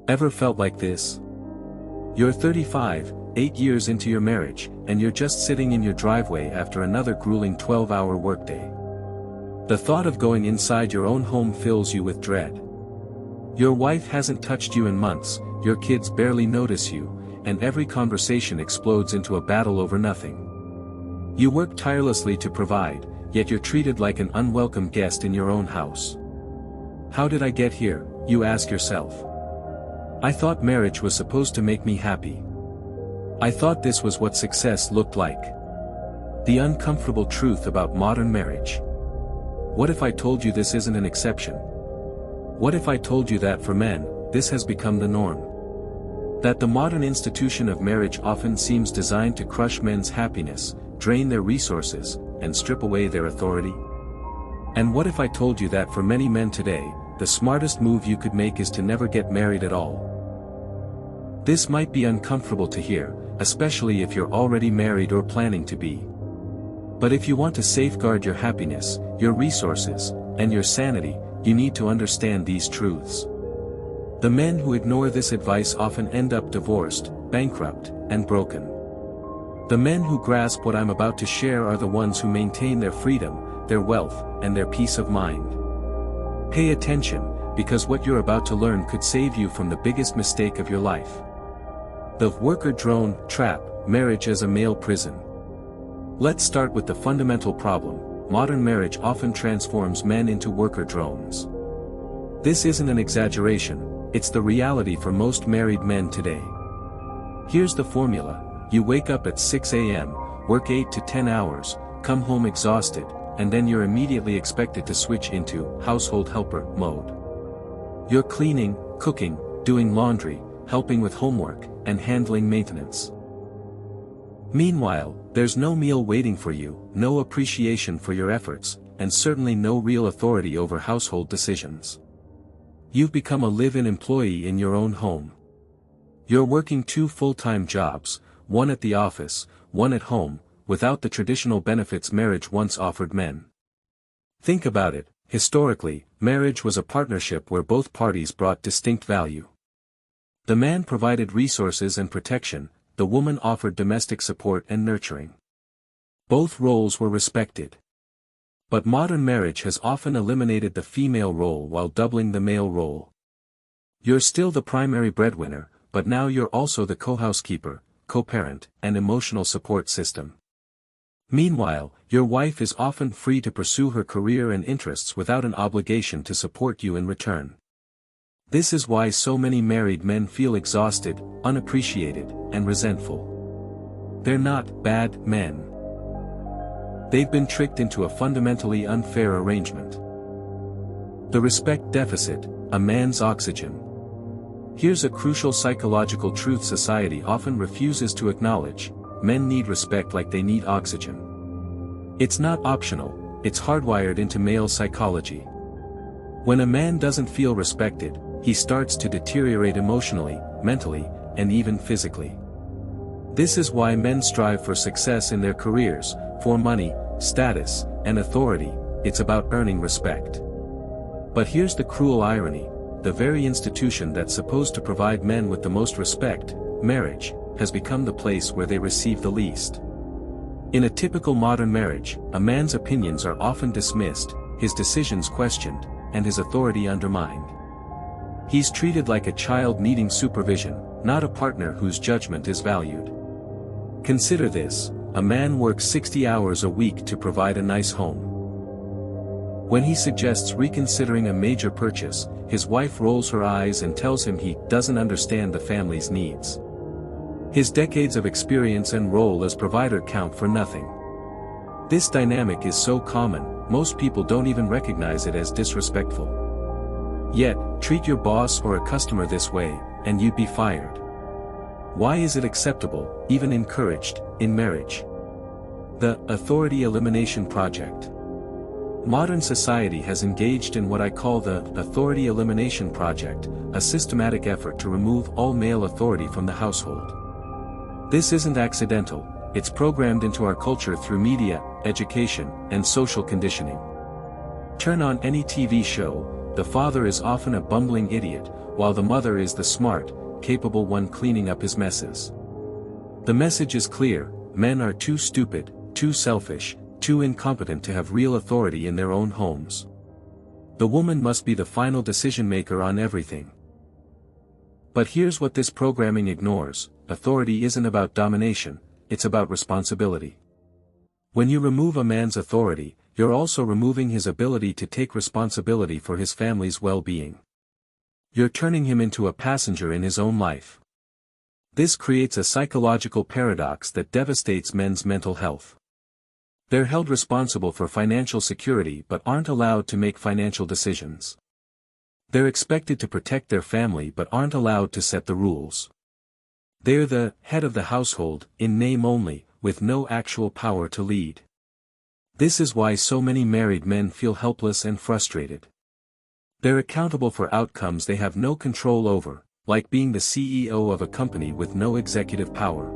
Ever felt like this? You're 35, 8 years into your marriage, and you're just sitting in your driveway after another grueling 12-hour workday. The thought of going inside your own home fills you with dread. Your wife hasn't touched you in months, your kids barely notice you, and every conversation explodes into a battle over nothing. You work tirelessly to provide, yet you're treated like an unwelcome guest in your own house. How did I get here, you ask yourself. I thought marriage was supposed to make me happy. I thought this was what success looked like. The uncomfortable truth about modern marriage. What if I told you this isn't an exception? What if I told you that for men, this has become the norm? That the modern institution of marriage often seems designed to crush men's happiness, drain their resources, and strip away their authority? And what if I told you that for many men today, the smartest move you could make is to never get married at all? This might be uncomfortable to hear, especially if you're already married or planning to be. But if you want to safeguard your happiness, your resources, and your sanity, you need to understand these truths. The men who ignore this advice often end up divorced, bankrupt, and broken. The men who grasp what I'm about to share are the ones who maintain their freedom, their wealth, and their peace of mind. Pay attention, because what you're about to learn could save you from the biggest mistake of your life. The worker drone trap, marriage as a male prison. Let's start with the fundamental problem. Modern marriage often transforms men into worker drones. This isn't an exaggeration, it's the reality for most married men today. Here's the formula: you wake up at 6 a.m., work 8 to 10 hours, come home exhausted, and then you're immediately expected to switch into household helper mode. You're cleaning, cooking, doing laundry, helping with homework, and handling maintenance. Meanwhile, there's no meal waiting for you, no appreciation for your efforts, and certainly no real authority over household decisions. You've become a live-in employee in your own home. You're working 2 full-time jobs, one at the office, one at home, without the traditional benefits marriage once offered men. Think about it. Historically, marriage was a partnership where both parties brought distinct value. The man provided resources and protection, the woman offered domestic support and nurturing. Both roles were respected. But modern marriage has often eliminated the female role while doubling the male role. You're still the primary breadwinner, but now you're also the co-housekeeper, co-parent, and emotional support system. Meanwhile, your wife is often free to pursue her career and interests without an obligation to support you in return. This is why so many married men feel exhausted, unappreciated, and resentful. They're not bad men. They've been tricked into a fundamentally unfair arrangement. The respect deficit, a man's oxygen. Here's a crucial psychological truth society often refuses to acknowledge: men need respect like they need oxygen. It's not optional, it's hardwired into male psychology. When a man doesn't feel respected, he starts to deteriorate emotionally, mentally, and even physically. This is why men strive for success in their careers, for money, status, and authority. It's about earning respect. But here's the cruel irony: the very institution that's supposed to provide men with the most respect, marriage, has become the place where they receive the least. In a typical modern marriage, a man's opinions are often dismissed, his decisions questioned, and his authority undermined. He's treated like a child needing supervision, not a partner whose judgment is valued. Consider this: a man works 60 hours a week to provide a nice home. When he suggests reconsidering a major purchase, his wife rolls her eyes and tells him he doesn't understand the family's needs. His decades of experience and role as provider count for nothing. This dynamic is so common, most people don't even recognize it as disrespectful. Yet, treat your boss or a customer this way, and you'd be fired. Why is it acceptable, even encouraged, in marriage? The Authority Elimination Project. Modern society has engaged in what I call the Authority Elimination Project, a systematic effort to remove all male authority from the household. This isn't accidental, it's programmed into our culture through media, education, and social conditioning. Turn on any TV show, the father is often a bumbling idiot, while the mother is the smart, capable one cleaning up his messes. The message is clear: men are too stupid, too selfish, too incompetent to have real authority in their own homes. The woman must be the final decision-maker on everything. But here's what this programming ignores: authority isn't about domination, it's about responsibility. When you remove a man's authority, you're also removing his ability to take responsibility for his family's well-being. You're turning him into a passenger in his own life. This creates a psychological paradox that devastates men's mental health. They're held responsible for financial security but aren't allowed to make financial decisions. They're expected to protect their family but aren't allowed to set the rules. They're the head of the household, in name only, with no actual power to lead. This is why so many married men feel helpless and frustrated. They're accountable for outcomes they have no control over, like being the CEO of a company with no executive power.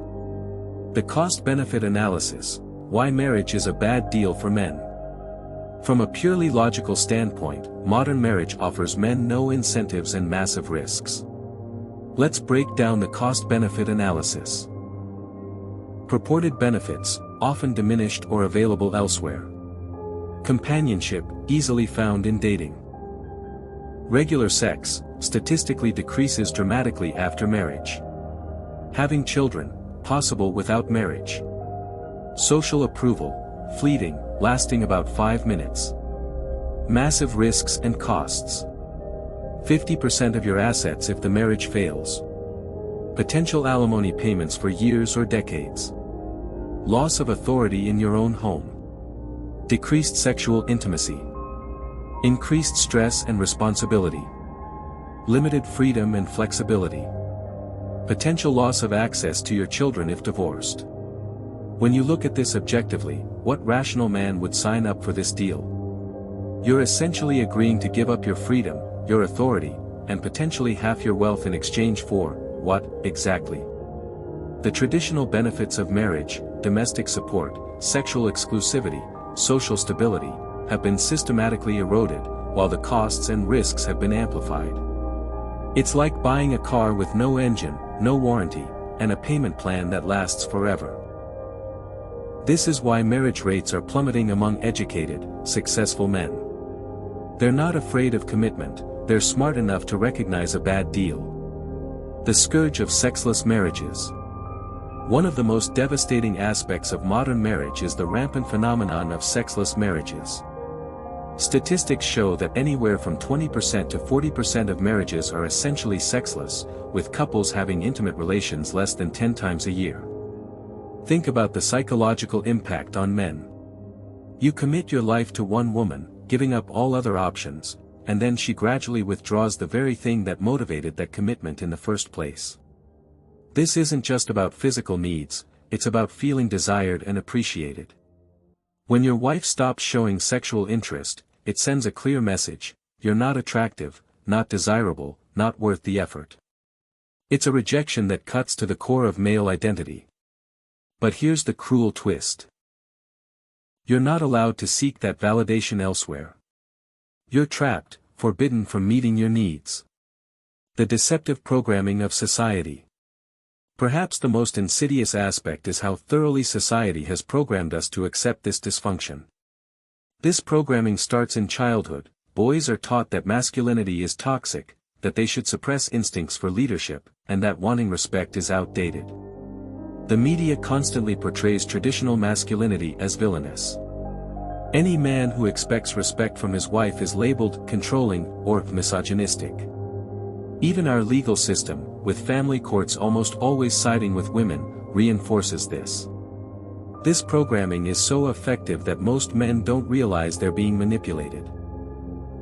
The cost-benefit analysis: why marriage is a bad deal for men. From a purely logical standpoint, modern marriage offers men no incentives and massive risks. Let's break down the cost-benefit analysis. Purported benefits, often diminished or available elsewhere. Companionship, easily found in dating. Regular sex, statistically decreases dramatically after marriage. Having children, possible without marriage. Social approval, fleeting, lasting about 5 minutes. Massive risks and costs. 50% of your assets if the marriage fails. Potential alimony payments for years or decades. Loss of authority in your own home. Decreased sexual intimacy. Increased stress and responsibility. Limited freedom and flexibility. Potential loss of access to your children if divorced. When you look at this objectively, what rational man would sign up for this deal? You're essentially agreeing to give up your freedom, your authority, and potentially half your wealth in exchange for, what, exactly? The traditional benefits of marriage, domestic support, sexual exclusivity, social stability, have been systematically eroded, while the costs and risks have been amplified. It's like buying a car with no engine, no warranty, and a payment plan that lasts forever. This is why marriage rates are plummeting among educated, successful men. They're not afraid of commitment, they're smart enough to recognize a bad deal. The scourge of sexless marriages. One of the most devastating aspects of modern marriage is the rampant phenomenon of sexless marriages. Statistics show that anywhere from 20% to 40% of marriages are essentially sexless, with couples having intimate relations less than 10 times a year. Think about the psychological impact on men. You commit your life to one woman, giving up all other options, and then she gradually withdraws the very thing that motivated that commitment in the first place. This isn't just about physical needs, it's about feeling desired and appreciated. When your wife stops showing sexual interest, it sends a clear message: you're not attractive, not desirable, not worth the effort. It's a rejection that cuts to the core of male identity. But here's the cruel twist. You're not allowed to seek that validation elsewhere. You're trapped, forbidden from meeting your needs. The deceptive programming of society. Perhaps the most insidious aspect is how thoroughly society has programmed us to accept this dysfunction. This programming starts in childhood. Boys are taught that masculinity is toxic, that they should suppress instincts for leadership, and that wanting respect is outdated. The media constantly portrays traditional masculinity as villainous. Any man who expects respect from his wife is labeled controlling or misogynistic. Even our legal system, with family courts almost always siding with women, reinforces this. This programming is so effective that most men don't realize they're being manipulated.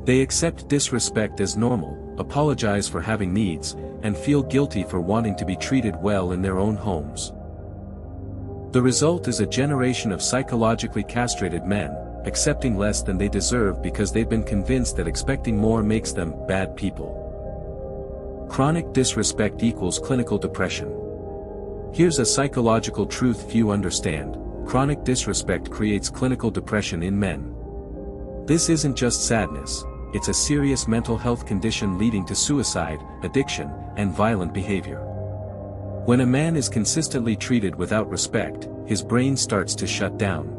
They accept disrespect as normal, apologize for having needs, and feel guilty for wanting to be treated well in their own homes. The result is a generation of psychologically castrated men, accepting less than they deserve because they've been convinced that expecting more makes them bad people. Chronic disrespect equals clinical depression. Here's a psychological truth few understand: chronic disrespect creates clinical depression in men. This isn't just sadness, it's a serious mental health condition leading to suicide, addiction, and violent behavior. When a man is consistently treated without respect, his brain starts to shut down.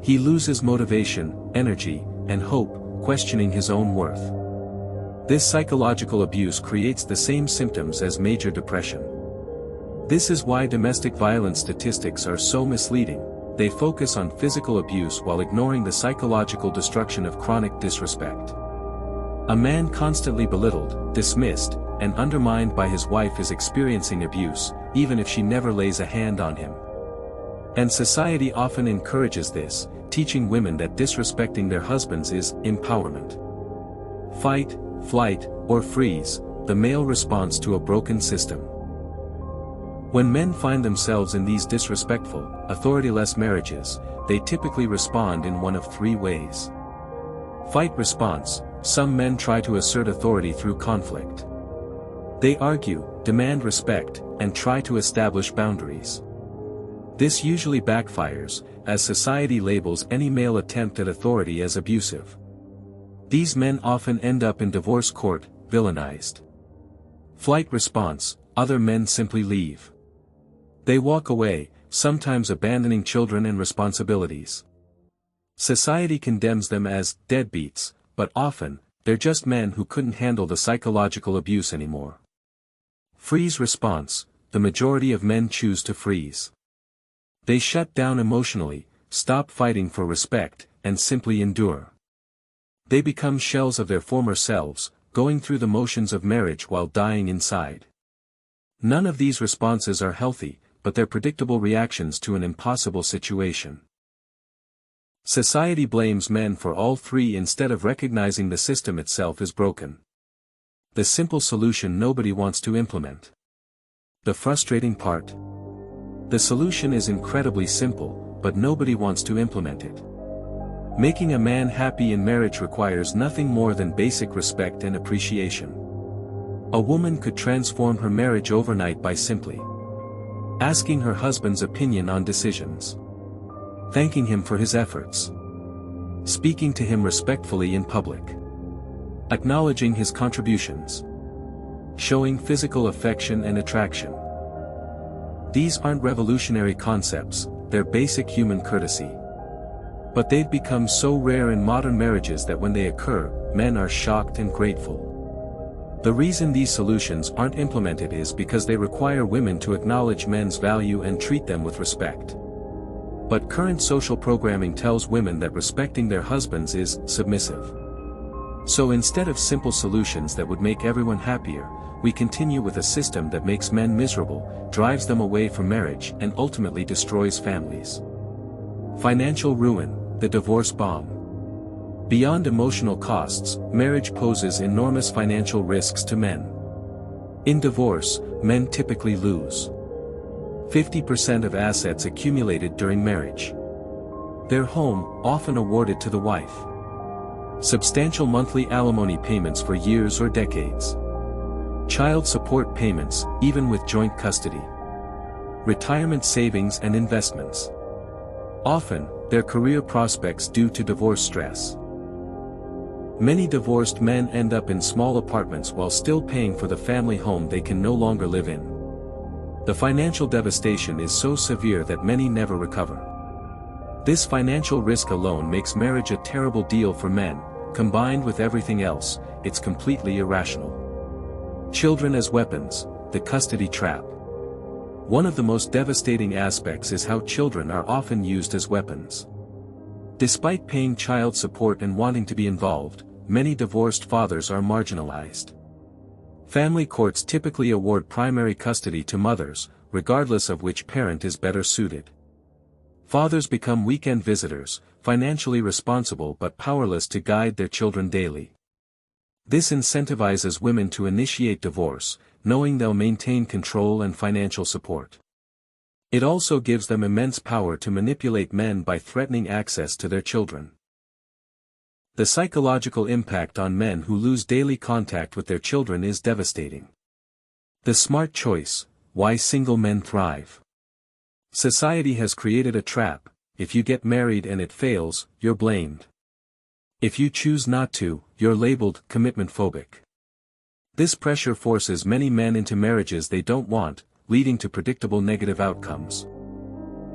He loses motivation, energy, and hope, questioning his own worth. This psychological abuse creates the same symptoms as major depression. This is why domestic violence statistics are so misleading. They focus on physical abuse while ignoring the psychological destruction of chronic disrespect. A man constantly belittled, dismissed, and undermined by his wife is experiencing abuse, even if she never lays a hand on him. And society often encourages this, teaching women that disrespecting their husbands is empowerment. Fight, flight, or freeze, the male response to a broken system. When men find themselves in these disrespectful, authorityless marriages, they typically respond in one of three ways. Fight response: some men try to assert authority through conflict. They argue, demand respect, and try to establish boundaries. This usually backfires, as society labels any male attempt at authority as abusive. These men often end up in divorce court, villainized. Flight response: other men simply leave. They walk away, sometimes abandoning children and responsibilities. Society condemns them as deadbeats, but often, they're just men who couldn't handle the psychological abuse anymore. Freeze response: the majority of men choose to freeze. They shut down emotionally, stop fighting for respect, and simply endure. They become shells of their former selves, going through the motions of marriage while dying inside. None of these responses are healthy, but they're predictable reactions to an impossible situation. Society blames men for all three instead of recognizing the system itself is broken. The simple solution nobody wants to implement. The frustrating part? The solution is incredibly simple, but nobody wants to implement it. Making a man happy in marriage requires nothing more than basic respect and appreciation. A woman could transform her marriage overnight by simply asking her husband's opinion on decisions, thanking him for his efforts, speaking to him respectfully in public, acknowledging his contributions, showing physical affection and attraction. These aren't revolutionary concepts, they're basic human courtesy. But they've become so rare in modern marriages that when they occur, men are shocked and grateful. The reason these solutions aren't implemented is because they require women to acknowledge men's value and treat them with respect. But current social programming tells women that respecting their husbands is submissive. So instead of simple solutions that would make everyone happier, we continue with a system that makes men miserable, drives them away from marriage, and ultimately destroys families. Financial ruin, the divorce bomb. Beyond emotional costs, marriage poses enormous financial risks to men. In divorce, men typically lose 50% of assets accumulated during marriage. Their home, often awarded to the wife. Substantial monthly alimony payments for years or decades. Child support payments, even with joint custody. Retirement savings and investments. Often, their career prospects due to divorce stress. Many divorced men end up in small apartments while still paying for the family home they can no longer live in. The financial devastation is so severe that many never recover. This financial risk alone makes marriage a terrible deal for men. Combined with everything else, it's completely irrational. Children as weapons, the custody trap. One of the most devastating aspects is how children are often used as weapons. Despite paying child support and wanting to be involved, many divorced fathers are marginalized. Family courts typically award primary custody to mothers, regardless of which parent is better suited. Fathers become weekend visitors, financially responsible but powerless to guide their children daily. This incentivizes women to initiate divorce, knowing they'll maintain control and financial support. It also gives them immense power to manipulate men by threatening access to their children. The psychological impact on men who lose daily contact with their children is devastating. The smart choice: why single men thrive. Society has created a trap: if you get married and it fails, you're blamed. If you choose not to, you're labeled commitment phobic. This pressure forces many men into marriages they don't want, leading to predictable negative outcomes.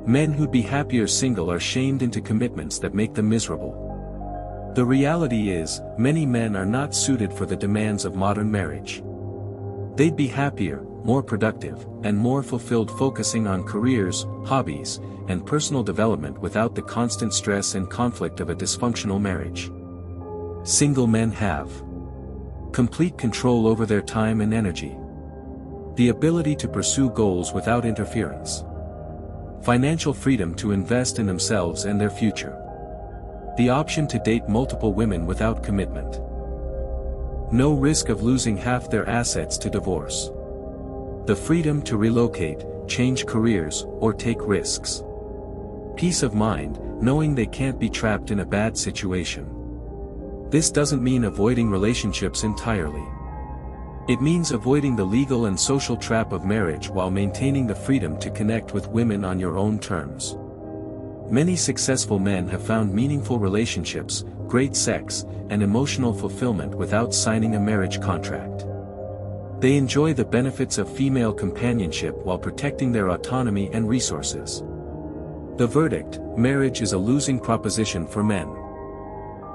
Men who'd be happier single are shamed into commitments that make them miserable. The reality is, many men are not suited for the demands of modern marriage. They'd be happier, more productive, and more fulfilled focusing on careers, hobbies, and personal development without the constant stress and conflict of a dysfunctional marriage. Single men have complete control over their time and energy. The ability to pursue goals without interference. Financial freedom to invest in themselves and their future. The option to date multiple women without commitment. No risk of losing half their assets to divorce. The freedom to relocate, change careers, or take risks. Peace of mind, knowing they can't be trapped in a bad situation. This doesn't mean avoiding relationships entirely. It means avoiding the legal and social trap of marriage while maintaining the freedom to connect with women on your own terms. Many successful men have found meaningful relationships, great sex, and emotional fulfillment without signing a marriage contract. They enjoy the benefits of female companionship while protecting their autonomy and resources. The verdict: marriage is a losing proposition for men.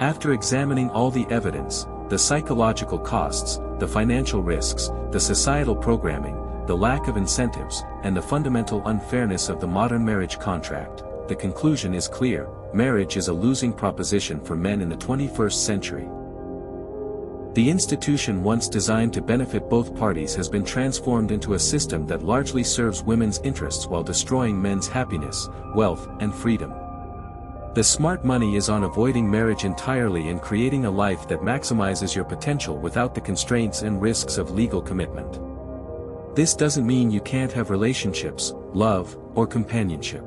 After examining all the evidence, the psychological costs, the financial risks, the societal programming, the lack of incentives, and the fundamental unfairness of the modern marriage contract, the conclusion is clear: marriage is a losing proposition for men in the 21st century. The institution once designed to benefit both parties has been transformed into a system that largely serves women's interests while destroying men's happiness, wealth, and freedom. The smart money is on avoiding marriage entirely and creating a life that maximizes your potential without the constraints and risks of legal commitment. This doesn't mean you can't have relationships, love, or companionship.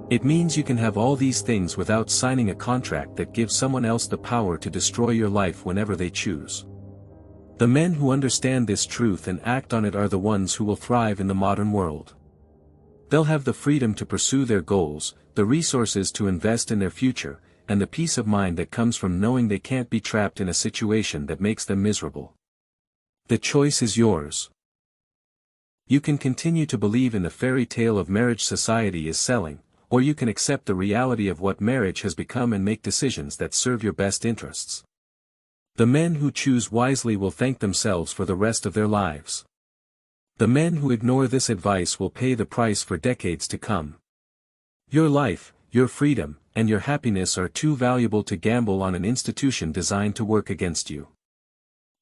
It means you can have all these things without signing a contract that gives someone else the power to destroy your life whenever they choose. The men who understand this truth and act on it are the ones who will thrive in the modern world. They'll have the freedom to pursue their goals, the resources to invest in their future, and the peace of mind that comes from knowing they can't be trapped in a situation that makes them miserable. The choice is yours. You can continue to believe in the fairy tale of marriage society is selling, or you can accept the reality of what marriage has become and make decisions that serve your best interests. The men who choose wisely will thank themselves for the rest of their lives. The men who ignore this advice will pay the price for decades to come. Your life, your freedom, and your happiness are too valuable to gamble on an institution designed to work against you.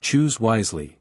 Choose wisely.